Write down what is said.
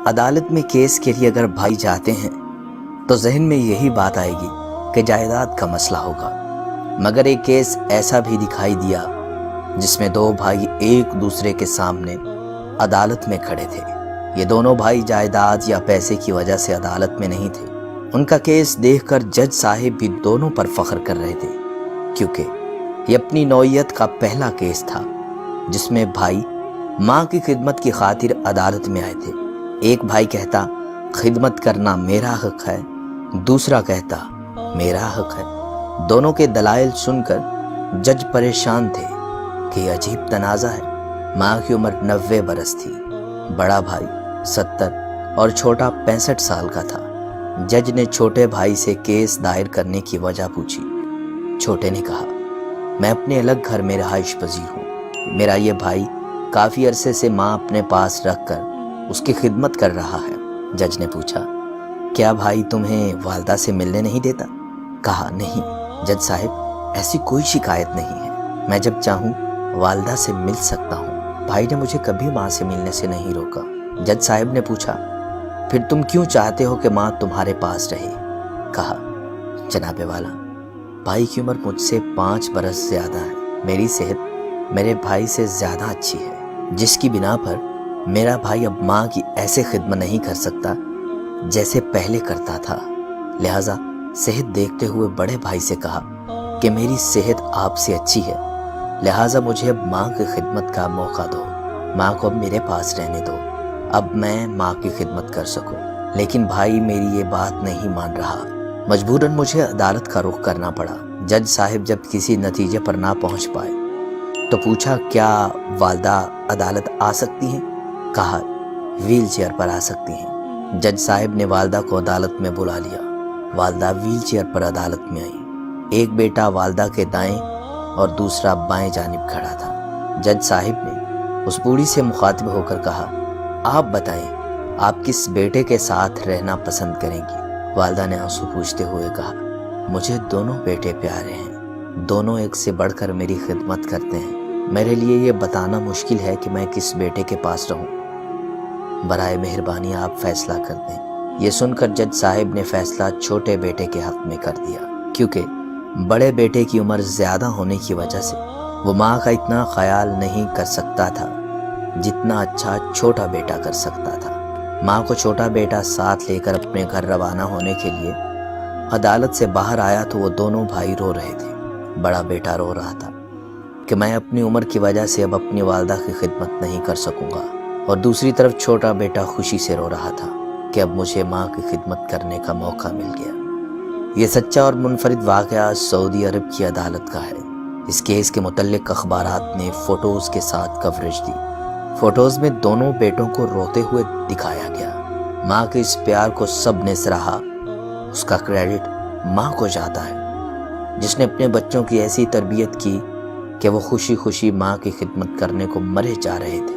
عدالت میں کیس کے لیے اگر بھائی جاتے ہیں تو ذہن میں یہی بات آئے گی کہ جائیداد کا مسئلہ ہوگا، مگر ایک کیس ایسا بھی دکھائی دیا جس میں دو بھائی ایک دوسرے کے سامنے عدالت میں کھڑے تھے۔ یہ دونوں بھائی جائیداد یا پیسے کی وجہ سے عدالت میں نہیں تھے۔ ان کا کیس دیکھ کر جج صاحب بھی دونوں پر فخر کر رہے تھے، کیونکہ یہ اپنی نوعیت کا پہلا کیس تھا جس میں بھائی ماں کی خدمت کی خاطر عدالت میں آئے تھے۔ ایک بھائی کہتا خدمت کرنا میرا حق ہے، دوسرا کہتا میرا حق ہے۔ دونوں کے دلائل سن کر جج پریشان تھے کہ یہ عجیب تنازع ہے۔ ماں کی عمر 90 برس تھی، بڑا بھائی 70 اور چھوٹا 65 سال کا تھا۔ جج نے چھوٹے بھائی سے کیس دائر کرنے کی وجہ پوچھی۔ چھوٹے نے کہا، میں اپنے الگ گھر میں رہائش پذیر ہوں، میرا یہ بھائی کافی عرصے سے ماں اپنے پاس رکھ کر اس کی خدمت کر رہا ہے۔ جج نے پوچھا، کیا بھائی تمہیں والدہ سے ملنے نہیں دیتا؟ کہا، نہیں جج صاحب، ایسی کوئی شکایت نہیں ہے، میں جب چاہوں والدہ سے مل سکتا ہوں۔ بھائی نے مجھے کبھی ماں سے ملنے سے نہیں روکا۔ جج صاحب نے پوچھا، پھر تم کیوں چاہتے ہو کہ ماں تمہارے پاس رہے؟ کہا، جناب والا، بھائی کی عمر مجھ سے 5 برس زیادہ ہے، میری صحت میرے بھائی سے زیادہ اچھی ہے، جس کی بنا پر میرا بھائی اب ماں کی ایسے خدمت نہیں کر سکتا جیسے پہلے کرتا تھا۔ لہٰذا صحت دیکھتے ہوئے بڑے بھائی سے کہا کہ میری صحت آپ سے اچھی ہے، لہٰذا مجھے اب ماں کی خدمت کا موقع دو، ماں کو اب میرے پاس رہنے دو، اب میں ماں کی خدمت کر سکوں۔ لیکن بھائی میری یہ بات نہیں مان رہا، مجبوراً مجھے عدالت کا رخ کرنا پڑا۔ جج صاحب جب کسی نتیجے پر نہ پہنچ پائے تو پوچھا، کیا والدہ عدالت آ سکتی ہیں؟ کہا، ویل چیئر پر آ سکتی ہیں۔ جج صاحب نے والدہ کو عدالت میں بلا لیا۔ والدہ ویل چیئر پر عدالت میں آئی۔ ایک بیٹا والدہ کے دائیں اور دوسرا بائیں جانب کھڑا تھا۔ جج صاحب نے اس بوڑھی سے مخاطب ہو کر کہا، آپ بتائیں، آپ کس بیٹے کے ساتھ رہنا پسند کریں گی؟ والدہ نے آنسو پوچھتے ہوئے کہا، مجھے دونوں بیٹے پیارے ہیں، دونوں ایک سے بڑھ کر میری خدمت کرتے ہیں، میرے لیے یہ بتانا مشکل ہے کہ میں کس بیٹے کے پاس رہوں، برائے مہربانی آپ فیصلہ کر دیں۔ یہ سن کر جج صاحب نے فیصلہ چھوٹے بیٹے کے حق میں کر دیا، کیونکہ بڑے بیٹے کی عمر زیادہ ہونے کی وجہ سے وہ ماں کا اتنا خیال نہیں کر سکتا تھا جتنا اچھا چھوٹا بیٹا کر سکتا تھا۔ ماں کو چھوٹا بیٹا ساتھ لے کر اپنے گھر روانہ ہونے کے لیے عدالت سے باہر آیا تو وہ دونوں بھائی رو رہے تھے۔ بڑا بیٹا رو رہا تھا کہ میں اپنی عمر کی وجہ سے اب اپنی والدہ کی خدمت نہیں کر سکوں گا، اور دوسری طرف چھوٹا بیٹا خوشی سے رو رہا تھا کہ اب مجھے ماں کی خدمت کرنے کا موقع مل گیا۔ یہ سچا اور منفرد واقعہ سعودی عرب کی عدالت کا ہے۔ اس کیس کے متعلق اخبارات نے فوٹوز کے ساتھ کوریج دی۔ فوٹوز میں دونوں بیٹوں کو روتے ہوئے دکھایا گیا۔ ماں کے اس پیار کو سب نے سراہا۔ اس کا کریڈٹ ماں کو جاتا ہے جس نے اپنے بچوں کی ایسی تربیت کی کہ وہ خوشی خوشی ماں کی خدمت کرنے کو مرے جا رہے تھے۔